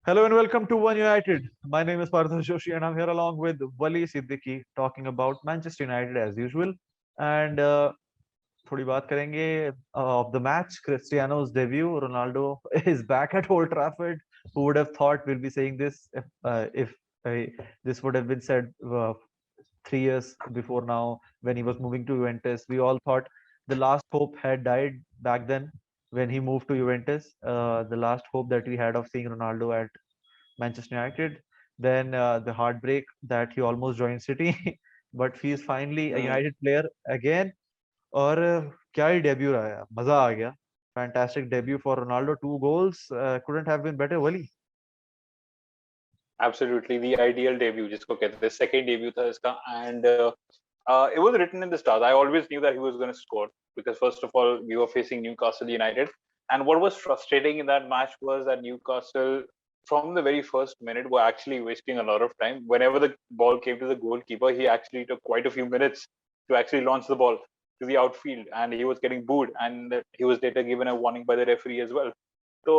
Hello and welcome to One United. My name is Partha Joshi and I'm here along with Wali Siddiqui talking about Manchester United as usual. And थोड़ी बात करेंगे of the match. Cristiano's debut. Ronaldo is back at Old Trafford. Who would have thought we'll be saying this if this would have been said 3 years before now when he was moving to Juventus? We all thought the last hope had died back then when he moved to Juventus. The last hope that we had of seeing Ronaldo at Manchester United. Then the heartbreak that he almost joined City, but he is finally a Mm, United player again. और क्या ही debut रहा है, मजा आ गया. Fantastic debut for Ronaldo. 2 goals. Couldn't have been better. Wali. absolutely, the ideal debut, जिसको कहते थे, second debut था इसका, and it was written in the stars. I always knew that he was going to score because first of all, we were facing Newcastle United, and what was frustrating in that match was that Newcastle, from the very first minute, were actually wasting a lot of time. Whenever the ball came to the goalkeeper, he actually took quite a few minutes to actually launch the ball to the outfield, and he was getting booed, and he was later given a warning by the referee as well. So,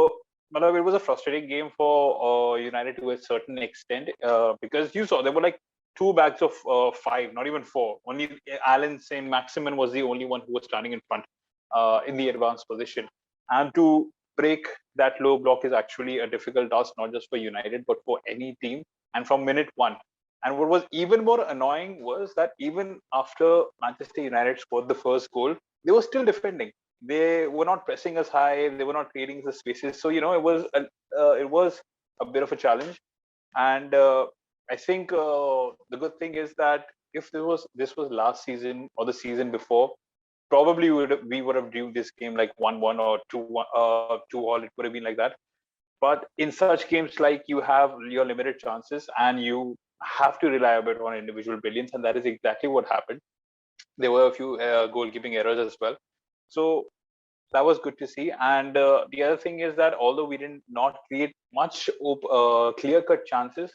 it was a frustrating game for United to a certain extent because you saw there were like two backs of five, not even four. Only Alan Saint Maximin was the only one who was standing in front in the advanced position. And to break that low block is actually a difficult task, not just for United, but for any team. And from minute one. And what was even more annoying was that even after Manchester United scored the first goal, they were still defending. They were not pressing us high. They were not creating the spaces. So it was a bit of a challenge. And I think the good thing is that if this was last season or the season before, probably we would have drew this game like 1-1 or 2-1, 2-all. It would have been like that. But in such games, like you have your limited chances and you have to rely a bit on individual brilliance, and that is exactly what happened. There were a few goalkeeping errors as well. So that was good to see. And the other thing is that although we did not create much clear-cut chances,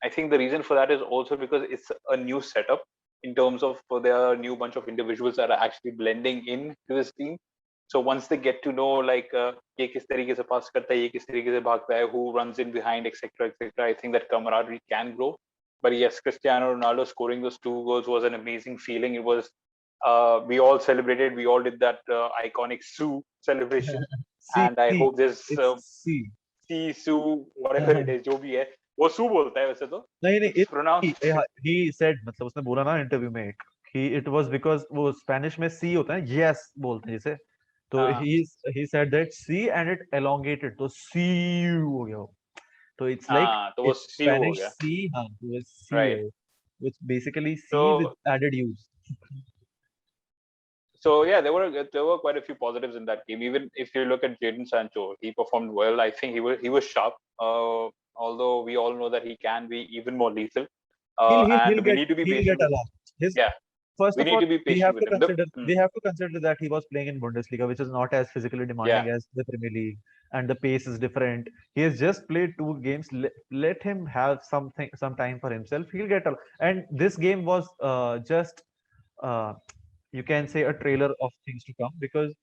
I think the reason for that is also because it's a new setup in terms of there are a new bunch of individuals that are actually blending in to this team. So once they get to know like ये किस तरीके से pass करता है, ये किस तरीके से भागता है, who runs in behind, etc., etc., I think that camaraderie can grow. But yes, Cristiano Ronaldo scoring those 2 goals was an amazing feeling. It was we all celebrated. We all did that iconic Sue celebration, C and I C. hope this It's C. C Sue whatever it is, जो भी है, वो Sue बोलता है वैसे तो. नहीं नहीं It's it's C. pronounced. He said मतलब उसने बोला ना इंटरव्यू में एक कि it was because वो स्पेनिश में C होता है yes बोलते हैं जिसे तो हाँ he said that C and it elongated तो C हो गया वो. So it's like हाँ तो वो it's Sue हो Spanish गया, C, हाँ, तो it's C है right? वो, which basically C with So added use. yeah, there were quite a few positives in that game. Even if you look at Jadon Sancho, he performed well. I think he was sharp. Although we all know that he can be even more lethal, He'll he'll and he'll we get need to be he'll get patient with. along. His Yeah, First we of need all, to be we patient have with to him. consider we have to consider that he was playing in Bundesliga, which is not as physically Yeah, demanding as the Premier League, and the pace is different. He has just played 2 games. Let him have some time for himself. He'll get along. And this game was just uh, you can say a trailer of things to come because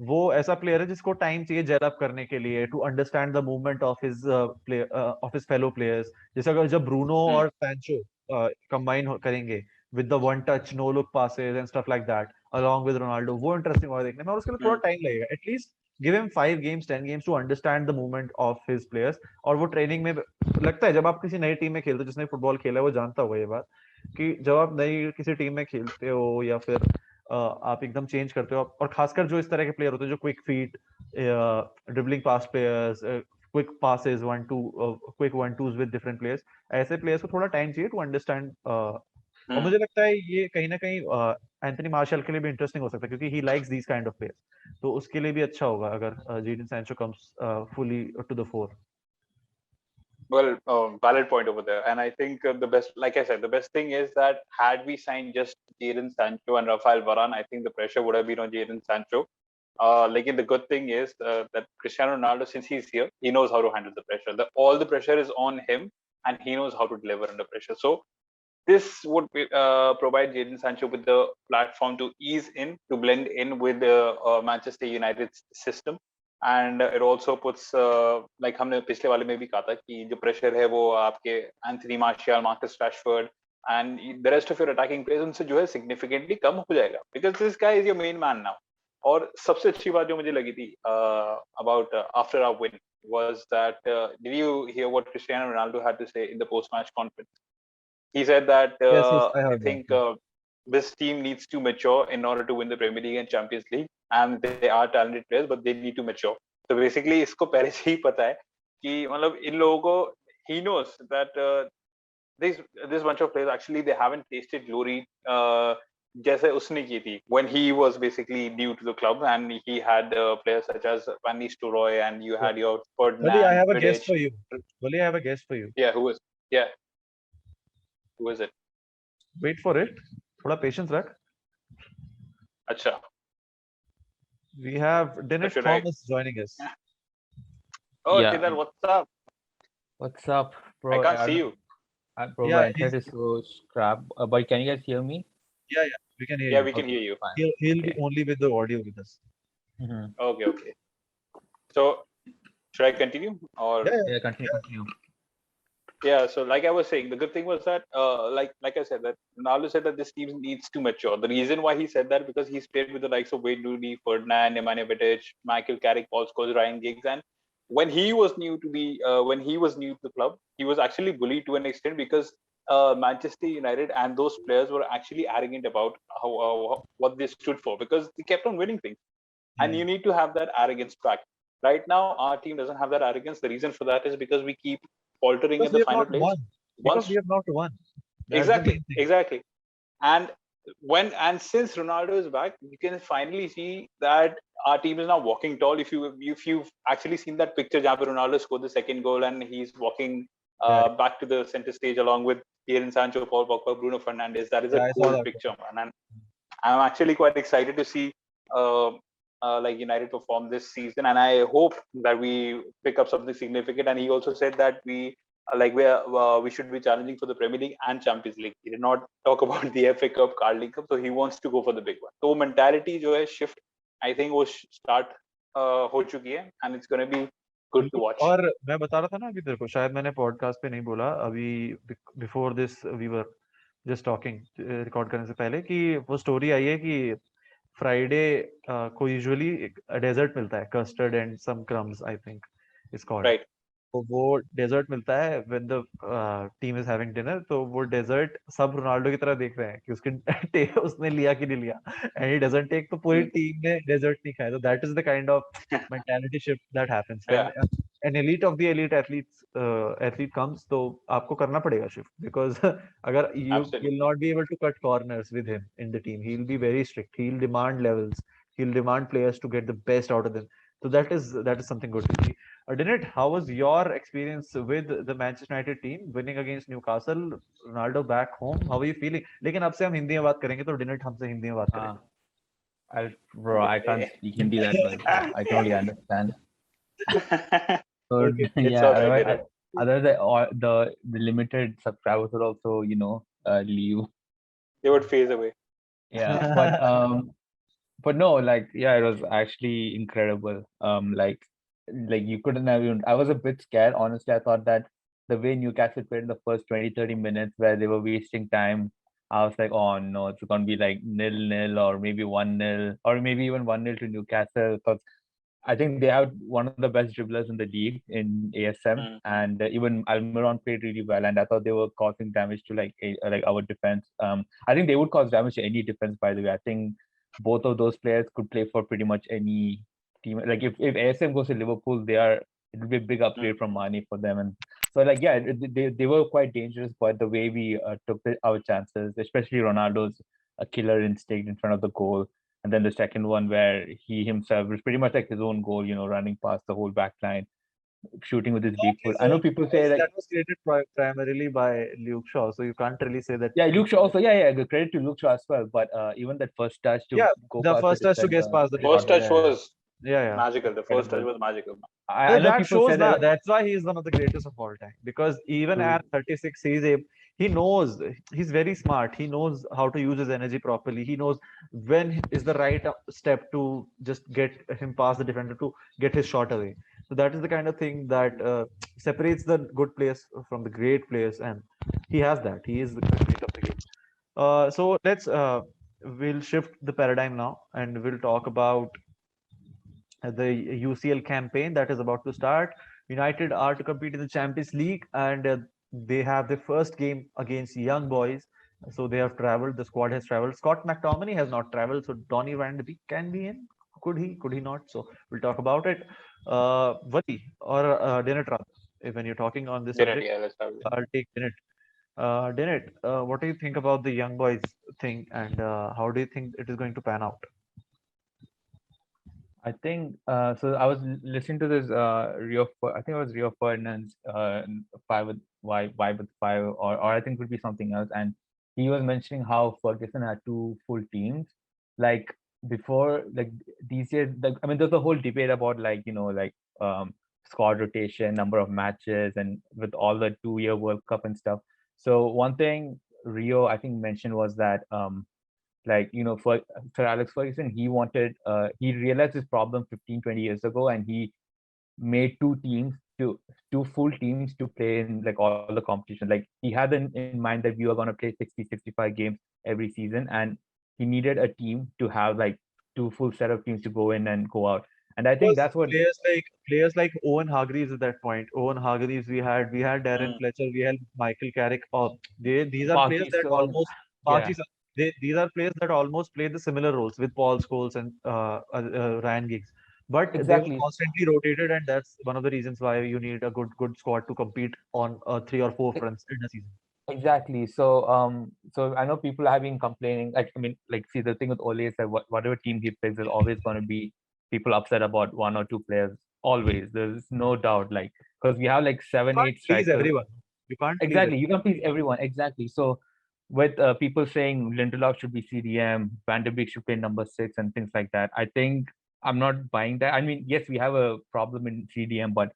वो ऐसा player है जिसको time चाहिए gel up करने के लिए to understand the movement of his of his fellow players. जैसे अगर जब ब्रूनो mm, और सैंचो कंबाइन करेंगे with the one touch no look passes and stuff like that along with Ronaldo, वो इंटरेस्टिंग होगा देखने में और उसके लिए थोड़ा mm, टाइम लगेगा. At least give him 5 games 10 games to understand the movement of his players. और वो ट्रेनिंग में लगता है जब आप किसी नई टीम में खेलते हो, जिसने फुटबॉल खेला है वो जानता होगा ये बात कि जब आप नई किसी टीम में खेलते हो या फिर आप एकदम चेंज करते हो, और खासकर जो इस तरह के प्लेयर होते हैं जो quick feet dribbling pass players, quick passes one two quick one twos with different players, ऐसे प्लेयर्स को थोड़ा टाइम चाहिए टू अंडरस्टैंड. और mm. मुझे लगता है ये कहीं ना कहीं एंथनी मार्शल के लिए भी इंटरेस्टिंग हो सकता है क्योंकि he likes these kind of players, तो उसके लिए भी अच्छा होगा अगर Jadon Sancho comes fully to the fore. Well, valid point over there. And I think the best, like I said, the best thing is that had we signed just Jadon Sancho and Rafael Varane, I think the pressure would have been on Jadon Sancho. Like the good thing is that Cristiano Ronaldo, since he's here, he knows how to handle the pressure. All the pressure is on him, and he knows how to deliver under pressure. So this would provide Jadon Sancho with the platform to ease in, to blend in with the Manchester United's system. and it also puts like हमने पिछले वाले में भी कहा था कि जो pressure है वो आपके Anthony martial, Marcus Rashford and the rest of your attacking players उनसे जो है significantly कम हो जाएगा because this guy is your main man now. और सबसे अच्छी बात जो मुझे लगी थी about after our win was that did you hear what Cristiano Ronaldo had to say in the post-match conference? He said that Yes, I I heard think that. this team needs to mature in order to win the Premier League and Champions League, and they are talented players, but they need to mature. So basically, इसको पहले से ही पता है कि मतलब इन लोगों को he knows that this bunch of players actually they haven't tasted glory जैसे उसने की थी when he was basically new to the club and he had players such as Van Nistelrooy and you had your Wally, I Ferdinand, have a guess Vidic. for you. Wally, I have a guess for you. Yeah, who is it? Wait for it. थोड़ा patience रख. अच्छा. We have Dennis should I- Thomas joining us. Oh, Yeah. Tidar, what's up? What's up, bro? I can't see you. Bro, Yeah, my internet is so crap. But can you guys hear me? Yeah, we can hear Yeah, you. we can hear you. Fine. He'll be Okay. only with the audio with us. Mhm. Okay. So, should I continue or? Yeah, continue. Yeah, so like I was saying, the good thing was that, like I said, that Ronaldo said that this team needs to mature. The reason why he said that because he's played with the likes of Wayne Rooney, Ferdinand, Nemanja Vidic, Michael Carrick, Paul Scholes, Ryan Giggs, and when he was new to the club, he was actually bullied to an extent because Manchester United and those players were actually arrogant about what they stood for because they kept on winning things, and you need to have that arrogance back. Right now, our team doesn't have that arrogance. The reason for that is because we keep faltering Because in we the have final not place. won. Because we have not won. That's the main thing. Exactly. And since Ronaldo is back, you can finally see that our team is now walking tall. If you've actually seen that picture, where Ronaldo scored the second goal and he's walking back to the center stage along with Jadon Sancho, Paul Pogba, Bruno Fernandes. That is Yeah, a I saw cool that. picture, man. And I'm actually quite excited to see like United perform this season, and I hope that we pick up something significant. And he also said that we should be challenging for the Premier League and Champions League. He did not talk about the FA Cup, Carling League Cup, so he wants to go for the big one. So mentality जो है shift, I think वो start हो चुकी है, and it's going to be good to watch. और मैं बता रहा था ना अभी तेरे को शायद मैंने पॉडकास्ट पे नहीं बोला अभी before this we were just talking record करने से पहले कि वो स्टोरी आई है कि फ्राइडे को यूजुअली डेजर्ट मिलता है custard and some crumbs I think it's called Right. तो वो डेजर्ट मिलता है when the team is having dinner तो वो डेजर्ट सब रोनाल्डो की तरह देख रहे हैं कि उसके उसने लिया कि नहीं लिया एंड ही डजंट टेक तो पूरी टीम ने डेजर्ट नहीं खाया तो that is the kind of mentality shift that happens when an elite of the elite athlete comes तो आपको करना पड़ेगा शिफ्ट बिकॉज अगर you will not be able to cut corners with him in the team he will be very strict he will demand levels he will demand players to get the best out of them so that is something good to see. Dinit, how was your experience with the Manchester United team winning against Newcastle? Ronaldo back home. How are you feeling? लेकिन अब से हम हिंदी में बात करेंगे तो Dinit हमसे हिंदी में बात करेंगे. Bro, I can't speak Hindi that well. I can only understand. So, Okay, it's yeah, all right, otherwise the limited subscribers would also leave. They would phase away. Yeah, but no, like, yeah, it was actually incredible. Like you couldn't have even, I was a bit scared, honestly. I thought that the way Newcastle played in the first 20-30 minutes where they were wasting time, I was like, oh no, it's going to be like 0-0 or maybe 1-0 or maybe even 1-0 to Newcastle because I think they have one of the best dribblers in the league in ASM, and even Almiron played really well. And I thought they were causing damage to like our defense. I think they would cause damage to any defense. By the way, I think both of those players could play for pretty much any team. Like if ASM goes to Liverpool, it will be a big upgrade from Mane for them. And so like yeah, they were quite dangerous. But the way we took our chances, especially Ronaldo's killer instinct in front of the goal. And then the second one where he himself was pretty much like his own goal, running past the whole back line, shooting with his weak foot. I know people say like that was created primarily by Luke Shaw, so you can't really say that. Yeah, Luke Shaw also. Yeah. Credit to Luke Shaw as well. But even that first touch to go the past first touch to get past the first touch was magical. The first touch was magical. I know that people shows say that that's why he is one of the greatest of all time because even at 36 he's he knows, he's very smart. He knows how to use his energy properly. He knows when is the right step to just get him past the defender to get his shot away. So that is the kind of thing that separates the good players from the great players, and he has that. He is the great of the game. So we'll shift the paradigm now, and we'll talk about the UCL campaign that is about to start. United are to compete in the Champions League, and they have the first game against Young Boys. So they have traveled. The squad has traveled. Scott McTominay has not traveled, so Donny Van de Beek can be in. Could he? Could he not? So we'll talk about it. Vati or Dinit rather. When you're talking on this Didn't, subject, yeah, let's have it. I'll take Dinit. Dinit, what do you think about the Young Boys thing, and how do you think it is going to pan out? I think so. I was listening to this I think it was Rio Ferdinand's five with why with five, or I think it would be something else. And he was mentioning how Ferguson had two full teams. Like before, like these days, like I mean, there's a whole debate about like squad rotation, number of matches, and with all the 2-year World Cup and stuff. So one thing Rio I think mentioned was that for Sir Alex Ferguson, he realized his problem 15-20 years ago, and he made two full teams to play in like all the competition. Like he had in mind that we were going to play 60-65 games every season, and he needed a team to have like two full set of teams to go in and go out. And I think Because that's what players like Owen Hargreaves at that point. Owen Hargreaves, we had Darren Mm. Fletcher, we had Michael Carrick. Oh, these are players Parky. that So almost yeah, Parky, these are players that almost play the similar roles with Paul Scholes and Ryan Giggs. But they were exactly. constantly rotated, and that's one of the reasons why you need a good squad to compete on 3 or 4 fronts in a season. Exactly. So I know people have been complaining. Like I mean, like see the thing with Ole is that whatever team he picks, there's always going to be people upset about one or two players. Always, there's no doubt. Like because we have like You seven, can't eight please strikers. everyone. You can't please Exactly, everyone. you can please everyone. Exactly. So with people saying Lindelof should be CDM, Van der Beek should play number 6, and things like that, I think I'm not buying that. I mean, yes, we have a problem in CDM, but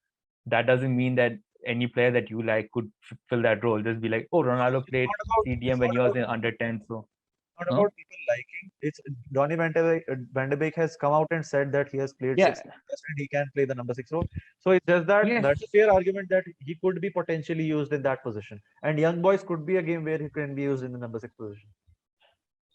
that doesn't mean that any player that you like could fill that role. Just be like, oh, Ronaldo It's played not about CDM it's when not he was about in under 10. So, not huh? about people liking. It's Donny Van de Beek has come out and said that he has played Yeah, 60% and he can play the number 6 role. So it's just that yes. that's a fair argument that he could be potentially used in that position. And Young Boys could be a game where he can be used in the number 6 position.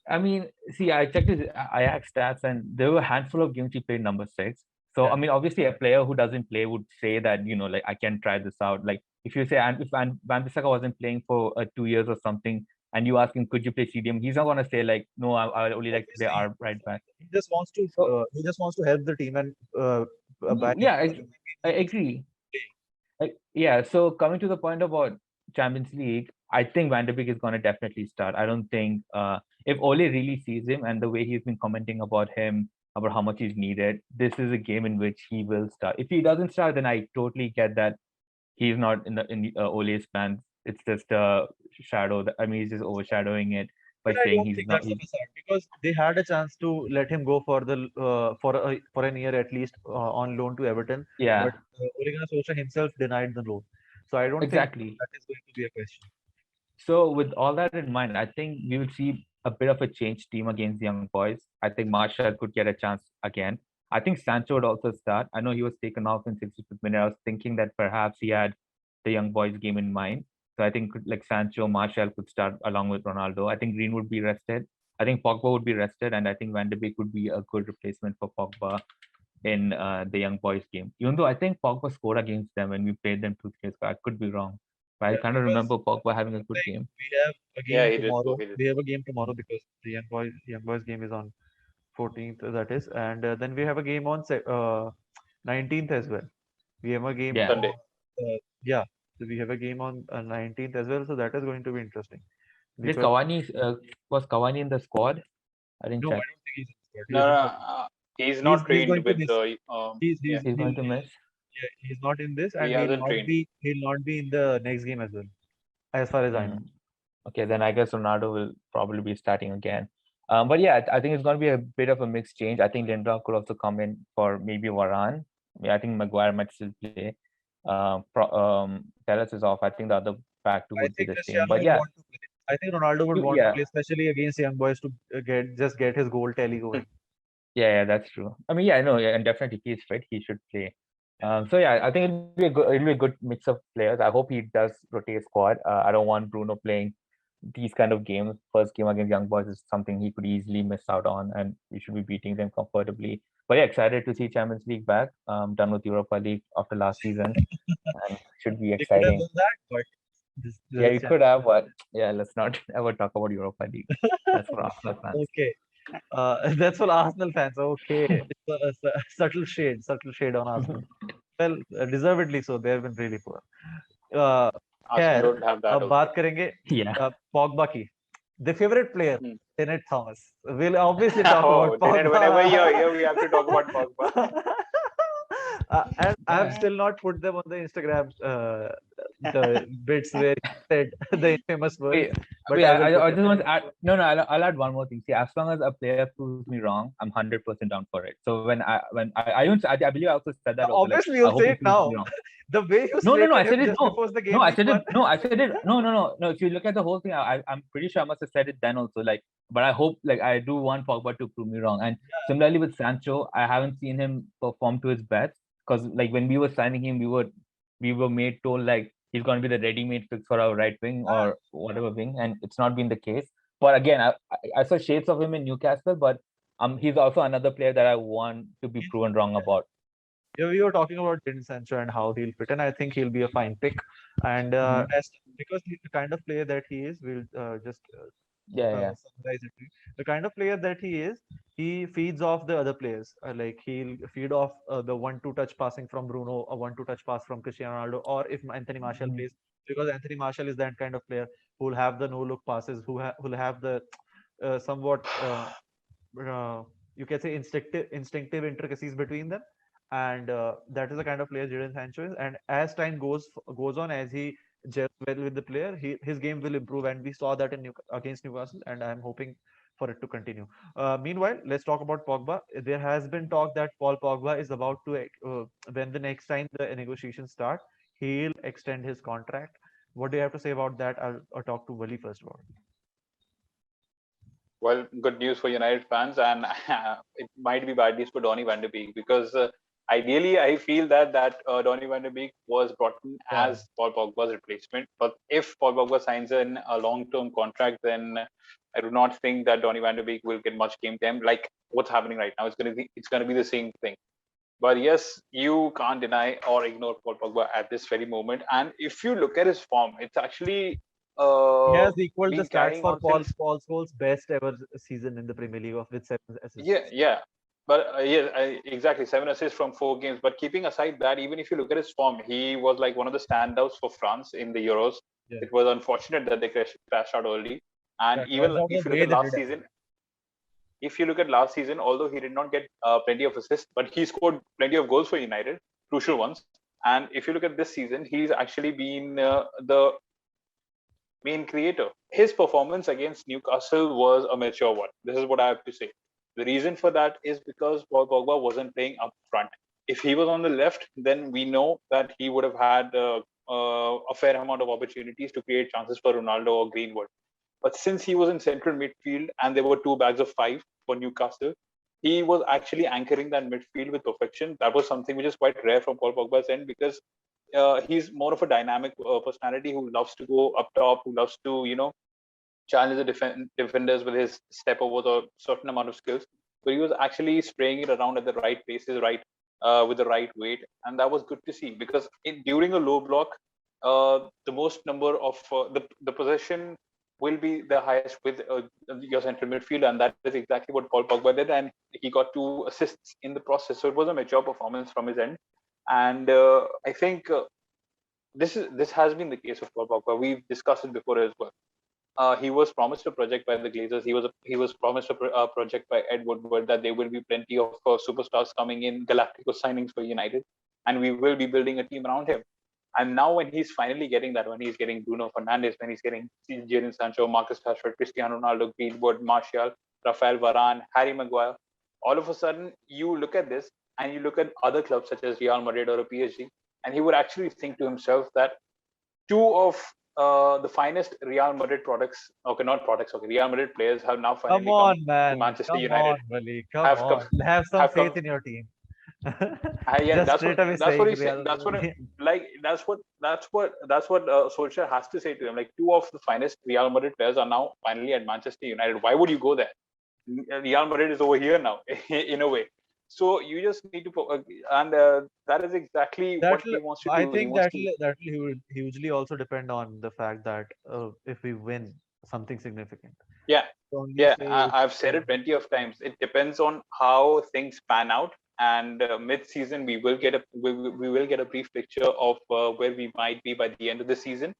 I mean, see, I checked his Ajax stats, and there were a handful of games he played number 6. So, Yeah. I mean, obviously, a player who doesn't play would say that, like, I can try this out. Like, if you say, and if Van Bissaka wasn't playing for 2 years or something, and you ask him, could you play CDM? He's not going to say, like, no, I only like to play Obviously, our right back. So, he just wants to help the team and by yeah, helping I he needs agree. to play. Yeah, so coming to the point about Champions League, I think Van de Beek is going to definitely start. I don't think if Ole really sees him and the way he's been commenting about him, about how much he's needed, this is a game in which he will start. If he doesn't start, then I totally get that he's not in Ole's plans. It's just a shadow. I mean, he's just overshadowing it by But I saying don't he's think not. that's a facade because they had a chance to let him go for an year at least on loan to Everton, but Yeah, Ole Gunnar Solskjaer himself denied the loan. So I don't think exactly. that is going to be a question. So with all that in mind, I think we will see a bit of a change team against Young Boys. I think Marshall could get a chance again. I think Sancho would also start. I know he was taken off in 65th minute. I was thinking that perhaps he had the Young Boys game in mind. So I think like Sancho, Marshall could start along with Ronaldo. I think Green would be rested. I think Pogba would be rested, and I think Van de Beek would be a good replacement for Pogba in the Young Boys game. Even though I think Pogba scored against them when we played them 2 years ago, I could be wrong. But I Yeah, kind of because remember Pogba having a good like game. we have a Yeah, game he did tomorrow. score. He did We have score. a game tomorrow because the Young Boys game is on 14th, that is, and then we have a game on 19th as well. We have a game Yeah. on Sunday. yeah. So we have a game on 19th as well. So that is going to be interesting Did because Cavani was Cavani in the squad? I didn't no, I check. don't think he's in the squad. He No, is no, in he's he's not he's trained going to with miss. the. He's Yeah, He's going to he'll, miss. yeah, he's not in this, he and hasn't trained. he'll not be in the next game as well, as far as I know. Mm. Okay, then I guess Ronaldo will probably be starting again. But yeah, I think it's going to be a bit of a mixed change. I think Lindelof could also come in for maybe Varane. I think Maguire might still play. Telles is off. I think the other back to I would be think the same. Cristiano But will yeah, want to play. I think Ronaldo would want to yeah, play, especially against young boys, to get his goal tally going. yeah, that's true. I mean, yeah, I know, yeah, and definitely if he's fit, he should play. So yeah, I think it'll be a good mix of players. I hope he does rotate squad. I don't want Bruno playing these kind of games. First game against Young Boys is something he could easily miss out on, and we should be beating them comfortably. But yeah, excited to see Champions League back. Done with Europa League after last season, and should be They could have exciting. done that, but Yeah, this you could have, but yeah, let's not ever talk about Europa League. That's for Arsenal fans. okay. That's for Arsenal fans. Okay, it's a subtle shade on Arsenal. Well, deservedly so. They have been really poor. Uh, Arsenal खैर, don't have that अब also. बात करेंगे Yeah. Pogba की. The favorite player, Hmm. Tenet Thomas. We'll obviously talk Oh, about then whenever you're Pogba. here, we have to talk about Pogba. And I've Yeah. still not put them on the Instagram, the bits where he said the infamous words, Wait, but wait, I will I put just want to add, no, I'll add one more thing. See, as long as a player proves me wrong, I'm 100% down for it. So I believe I also said that also, like, obviously I you'll hope say he it proves now. me wrong. The way you No, slated I him said it, just before the game no, I week said one. it, no, I said it, no. If you look at the whole thing, I'm pretty sure I must have said it then also, like, but I hope, like, I do want Pogba to prove me wrong. And similarly with Sancho, I haven't seen him perform to his best, because, like, when we were signing him, we were made told, like, he's going to be the ready-made fix for our right wing or whatever wing, and it's not been the case. But again, I saw shades of him in Newcastle, but he's also another player that I want to be proven wrong about. Yeah, we were talking about Jadon Sancho and how he'll fit, and I think he'll be a fine pick. And because he's the kind of player that he is, we'll just Yeah. summarize it. The kind of player that he feeds off the other players. Like he'll feed off the 1-2 touch passing from Bruno, a 1-2 touch pass from Cristiano Ronaldo, or if Anthony Martial Mhm. plays, because Anthony Martial is that kind of player who'll have the no look passes, who'll have the somewhat uh, you can say instinctive intricacies between them, and that is the kind of player Jadon Sancho is. And as time goes on, as he gels well with the player, his game will improve, and we saw that in against Newcastle, and I'm hoping for it to continue. Meanwhile, let's talk about Pogba. There has been talk that Paul Pogba is about to, when the next time the negotiations start, he'll extend his contract. What do you have to say about that? I'll talk to Wali first about it. Well, good news for United fans, and it might be bad news for Donny van de Beek, because ideally, I feel that Donny van de Beek was brought in as Paul Pogba's replacement. But if Paul Pogba signs a long-term contract, then I do not think that Donny van de Beek will get much game time. Like what's happening right now, it's going to be the same thing. But yes, you can't deny or ignore Paul Pogba at this very moment. And if you look at his form, it's actually He has equaled the been stats carrying for on since. Paul Scholes' best ever season in the Premier League with 7 assists. Yeah. But exactly 7 assists from 4 games. But keeping aside that, even if you look at his form, he was like one of the standouts for France in the Euros. Yeah. It was unfortunate that they crashed out early. And Yeah, even crashed out if the you look way at they last did. season, although he did not get plenty of assists, but he scored plenty of goals for United, crucial ones. And if you look at this season, he's actually been the main creator. His performance against Newcastle was a mature one. This is what I have to say. The reason for that is because Paul Pogba wasn't playing up front. If he was on the left, then we know that he would have had a fair amount of opportunities to create chances for Ronaldo or Greenwood. But since he was in central midfield and there were 2 bags of 5 for Newcastle, he was actually anchoring that midfield with perfection. That was something which is quite rare from Paul Pogba's end, because he's more of a dynamic personality who loves to go up top, who loves to, challenge the defenders with his step over the certain amount of skills. So he was actually spraying it around at the right paces, with the right weight, and that was good to see, because during a low block, the most number of the possession will be the highest with your central midfield, and that is exactly what Paul Pogba did, and he got 2 assists in the process. So it was a mature performance from his end, and I think this has been the case of Paul Pogba. We've discussed it before as well. He was promised a project by the Glazers. He was promised a project by Ed Woodward, that there will be plenty of superstars coming in, Galacticos signings for United, and we will be building a team around him. And now when he's finally getting that, when he's getting Bruno Fernandes, when he's getting Jadon Sancho, Marcus Rashford, Cristiano Ronaldo, Greenwood, Martial, Rafael Varane, Harry Maguire, all of a sudden you look at this and you look at other clubs such as Real Madrid or a PSG, and he would actually think to himself that two of the finest Real Madrid products, okay, not products, okay, Real Madrid players have now Come finally come on, to man. Manchester Come United. on, Wally. Come Have come, on. Have some have come. faith in your team. Yeah, Just straight away that's what saying he said. Real. That's what Solskjaer has to say to him. Like, two of the finest Real Madrid players are now finally at Manchester United. Why would you go there? Real Madrid is over here now, in a way. So you just need to, and that is exactly what That'll, he wants to I do. He think wants to. that'll hugely also depend on the fact that if we win something significant. Yeah, Only yeah. say I've said it plenty of times. It depends on how things pan out, and mid-season we will get a brief picture of where we might be by the end of the season.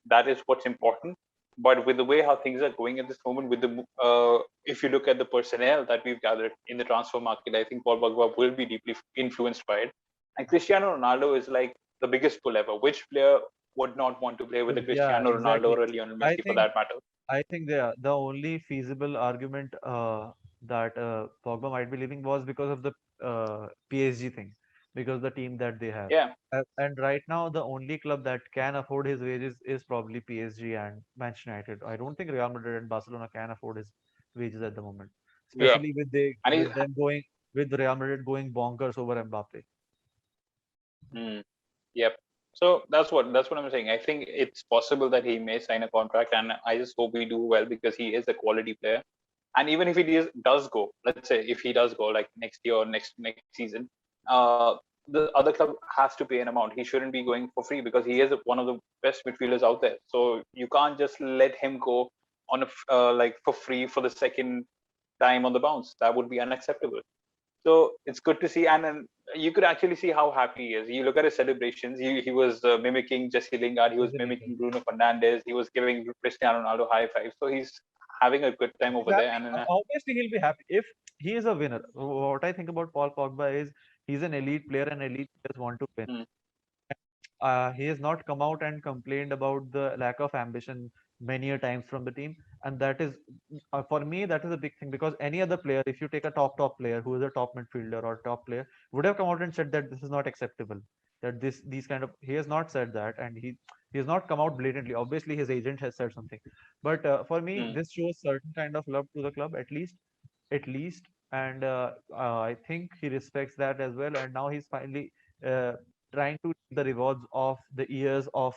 That is what's important. But with the way how things are going at this moment, with the if you look at the personnel that we've gathered in the transfer market, I think Paul Pogba will be deeply influenced by it. And Cristiano Ronaldo is like the biggest pull ever. Which player would not want to play with a yeah, Cristiano Ronaldo exactly. or a Lionel I Messi for think that matter? I think the only feasible argument that Pogba might be leaving was because of the PSG thing, because the team that they have. Yeah, And right now, the only club that can afford his wages is probably PSG and Manchester United. I don't think Real Madrid and Barcelona can afford his wages at the moment, yeah. especially And he's with Real Madrid going bonkers over Mbappe. mm, yep. So that's what I'm saying. I think it's possible that he may sign a contract, and I just hope we do well because he is a quality player. And even if he does go, let's say if he does go like next year or next season, the other club has to pay an amount. He shouldn't be going for free because he is one of the best midfielders out there. So you can't just let him go on like for free for the second time on the bounce. That would be unacceptable. So it's good to see, and you could actually see how happy he is. You look at his celebrations. He was mimicking Jesse Lingard. He was Isn't it? mimicking Bruno Fernandes. He was giving Cristiano Ronaldo high five. So he's having a good time over He's there. happy. And Obviously, he'll be happy if he is a winner. What I think about Paul Pogba is he's an elite player, and elite players want to win. mm, He has not come out and complained about the lack of ambition many a times from the team, and that is for me that is a big thing because any other player, if you take a top player who is a top midfielder or top player, would have come out and said that this is not acceptable. That these kind of he has not said that, and he has not come out blatantly. Obviously, his agent has said something, but for me, mm, this shows certain kind of love to the club at least, and I think he respects that as well. And now he's finally uh, trying to reap the rewards of the years of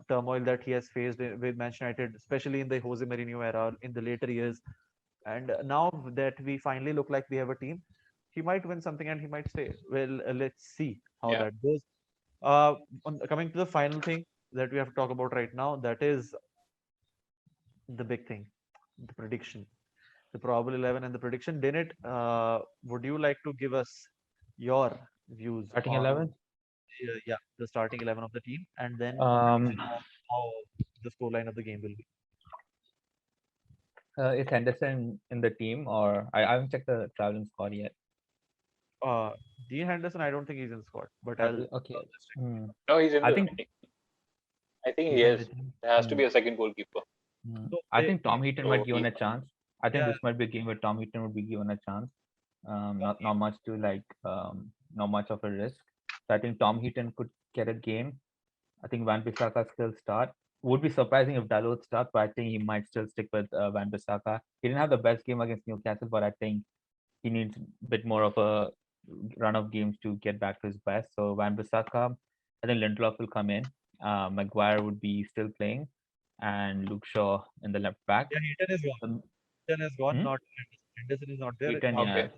turmoil that he has faced with Manchester United, especially in the Jose Mourinho era in the later years. And now that we finally look like we have a team, he might win something and he might stay. Well, let's see how yeah, that goes. Coming to the final thing that we have to talk about right now, that is the big thing, the prediction, the probable 11 and the prediction. Dinit, would you like to give us your views Starting on 11. yeah, the starting 11 of the team, and then Um, prediction of how the scoreline of the game will be? is Henderson in the team, or I haven't checked the traveling squad yet. Uh, Dean Henderson, I don't think he's in the squad, but Okay. I'll just check. Hmm. no, he's in I the think team. I think he he's in the is. team. There has to be a second goalkeeper. So I think Tom Heaton might So be given a chance. I think yeah, this might be a game where Tom Heaton would be given a chance. Not much to like, not much of a risk. So I think Tom Heaton could get a game. I think Van Bissaka still start. Would be surprising if Dalot start, but I think he might still stick with Van Bissaka. He didn't have the best game against Newcastle, but I think he needs a bit more of a run of games to get back to his best. So Van Bissaka, I think Lindelof will come in. Maguire would be still playing, and Luke Shaw in the left back. yeah, Heaton is gone. Um, Heaton is gone, hmm? not Henderson. Henderson is not there. Heaton, How yeah. okay,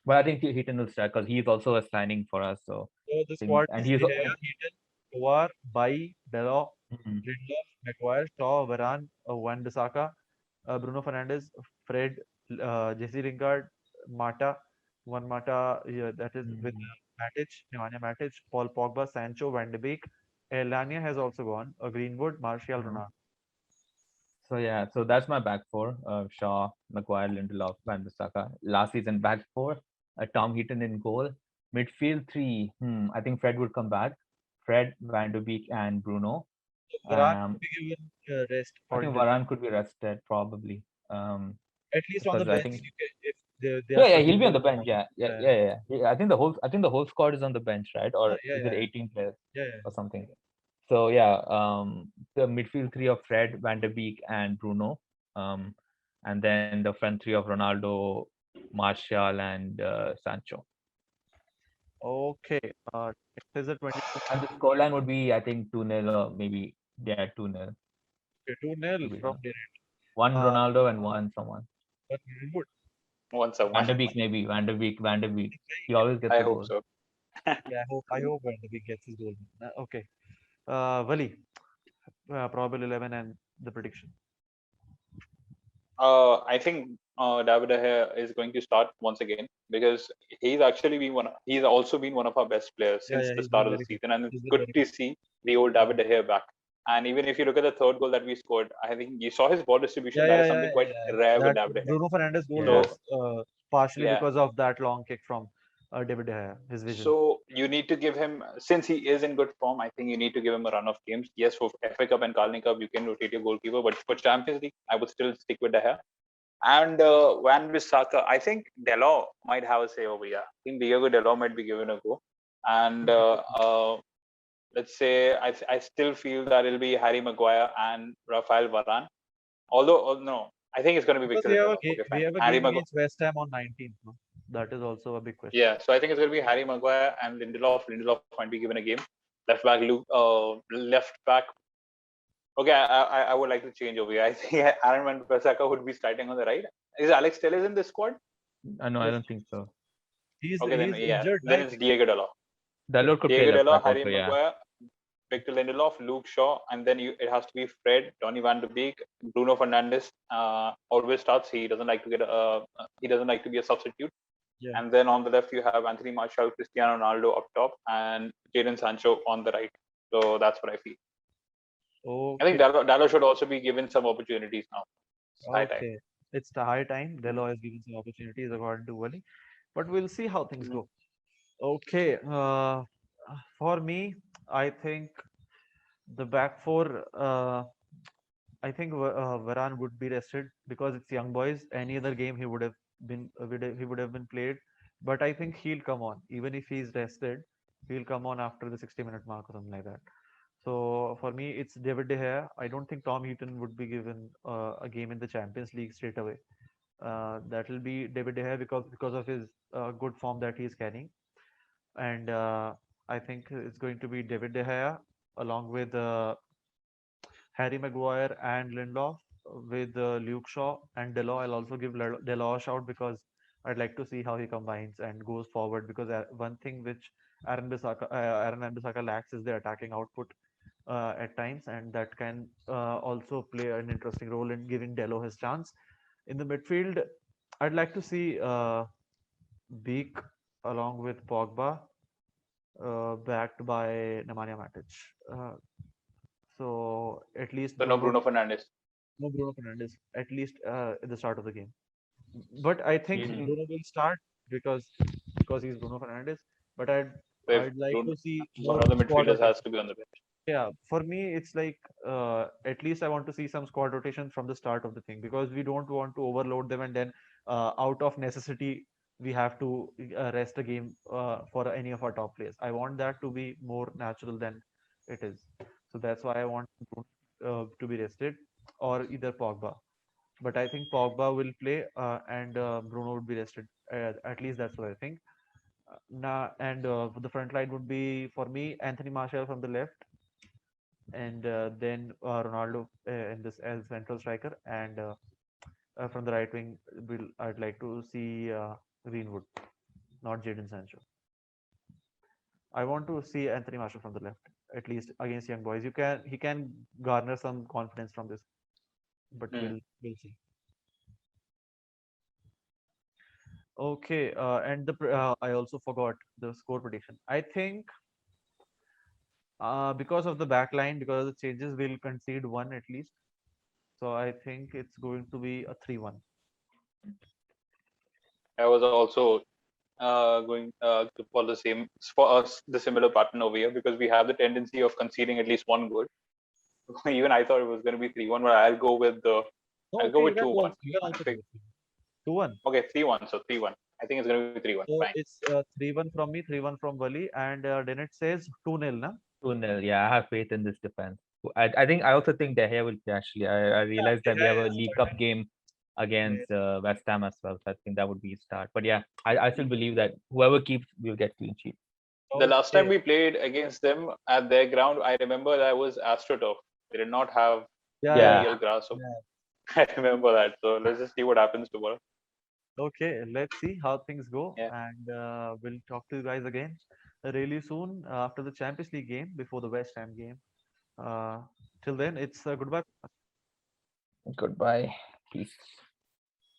But I think Heaton will start because he's also a signing for us. So so the I think, squad and is he's De Gea, Heaton, Pavard, Bailly, Delop, Mhm. Lindelof, Maguire, Shaw, Varane, Wan Bissaka, Bruno Fernandes, Fred, Jesse Lingard, Mata, one Mata, yeah, that is with Mhm. Matic, Nemanja Matic, Paul Pogba, Sancho, Van de Beek. Elania has also gone. Greenwood, Martial, Mhm. Ronaldo. So yeah, so that's my back four: Shaw, Maguire, Lindelof, Van Bissaka. Last season back four: Tom Heaton in goal. Midfield three. I think Fred would come back. Fred, Van de Beek, and Bruno. Varane could Um, be given rest I for think injury. Varane could be rested probably. At least on the Because I bench, think if they are yeah, he'll struggling be on with the bench. Yeah, yeah, yeah, yeah, yeah. I think the whole squad is on the bench, right? Or yeah, is it yeah, 18 players yeah, yeah. or something? So yeah, the midfield three of Fred, Van der Beek, and Bruno, and then the front three of Ronaldo, Martial, and Sancho. Okay. It is a 20. And the scoreline would be, I think, 2-0 or maybe, yeah, 2-0. Okay, 2-0 from Direct. One Ronaldo and one someone. But Greenwood. Once Van der someone. Beek maybe. Van der Beek. He always gets I a hope goal. so. Yeah, I hope Van de Beek gets his goal. Okay. Wali, probable 11 and the prediction. I think David De Gea is going to start once again because he's also been one of our best players Yeah, since yeah, the he's been start of the very good. season, and He's it's been good very to good. see the old David De Gea back. And even if you look at the third goal that we scored, I think you saw his ball distribution. Yeah, That yeah, is yeah, something yeah, quite yeah. rare with That David De Gea. Bruno Fernandes goal Yeah. was partially Yeah. because of that long kick from David De Gea, his vision. So you need to give him, since he is in good form, I think you need to give him a run of games. Yes, for FA Cup and Carling Cup, you can rotate your goalkeeper, but for Champions League, I would still stick with De Gea. And Van Bissaka, I think Delo might have a say over here. I think Diego Delo might be given a go. And let's say I still feel that it'll be Harry Maguire and Rafael Varane. Although, no, I think it's going to be Because Victor Lindelof. Okay, we fine. have a Harry game Maguire. against West Ham on 19th. No? That is also a big question. Yeah, so I think it's going to be Harry Maguire and Lindelof. Lindelof might be given a game. Left back, left back. Okay, I would like to change over here. I think Aaron Van Bissaka would be starting on the right. Is Alex Telles in this squad? No, I Yes. don't think so. He's Okay, then injured. then I it's think. Diego Dalo. Dalot could play Diego left Dalo, back Harry also, yeah. Maguire, Victor Lindelof, Luke Shaw, and then it has to be Fred, Donny Van de Beek, Bruno Fernandes. Always starts. He doesn't like to be a substitute. Yeah. And then on the left you have Anthony Martial, Cristiano Ronaldo up top, and Jadon Sancho on the right. So that's what I feel. I think Okay. Dalo should also be given some opportunities now. It's high time. Okay. It's the high time. Delo has given some opportunities according to Wali, but we'll see how things go. Okay. For me, I think the back four. I think Varane would be rested because it's young boys. Any other game he would have been played, but I think he'll come on even if he's rested. He'll come on after the 60-minute mark or something like that. So for me, it's David De Gea. I don't think Tom Heaton would be given a game in the Champions League straight away. That will be David De Gea because of his good form that he is carrying, and I think it's going to be David De Gea along with Harry Maguire and Lindelof with Luke Shaw and Delo. I'll also give Delo a shout because I'd like to see how he combines and goes forward. Because one thing which Aaron Wan-Bissaka lacks is the attacking output at times, and that can also play an interesting role in giving Delo his chance. In the midfield, I'd like to see Beek along with Pogba, backed by Nemanja Matic. So at least So no Bruno Fernandes. no Bruno Fernandes, at least at the start of the game. But I think Mhm. Bruno will start because he's Bruno Fernandes. But So if I'd like to see one more of the squad midfielders has rotation. to be on the bench. Yeah, for me, it's like at least I want to see some squad rotation from the start of the thing because we don't want to overload them and then out of necessity we have to rest a game for any of our top players. I want that to be more natural than it is. So that's why I want to be rested or either Pogba. But I think Pogba will play and Bruno would be rested. At least that's what I think. And the front line would be for me Anthony Martial from the left, and then Ronaldo in this as central striker, and from the right wing, I'd like to see Greenwood, not Jadon Sancho. I want to see Anthony Martial from the left, at least against young boys. He can garner some confidence from this, but we'll see. Okay, and I also forgot the score prediction. I think because of the back line, because of the changes, we'll concede one at least. So I think it's going to be a 3-1. I was also going to follow for us the similar pattern over here because we have the tendency of conceding at least one goal. Even I thought it was going to be 3-1, but I'll go with No, I'll okay, go with 2-1. you can also do 2-1. Okay, 3-1. So 3-1. I think it's going to be 3-1. So Fine. it's 3-1 from me, 3-1 from Wali, and then it says 2-0, na? 2-0. Yeah, I have faith in this defense. I think I also think De Gea will play. Actually, I realized that we have a League Cup game against West Ham as well. So I think that would be a start. But yeah, I still believe that whoever keeps will get clean sheet. The last time Okay. we played against them at their ground, I remember that was AstroTurf. They did not have Yeah, the Yeah. yeah, real grass. So yeah. I remember that. So let's just see what happens tomorrow. Okay, let's see how things go, Yeah. and we'll talk to you guys again really soon after the Champions League game, before the West Ham game. Uh, till then, it's goodbye. Goodbye. Peace.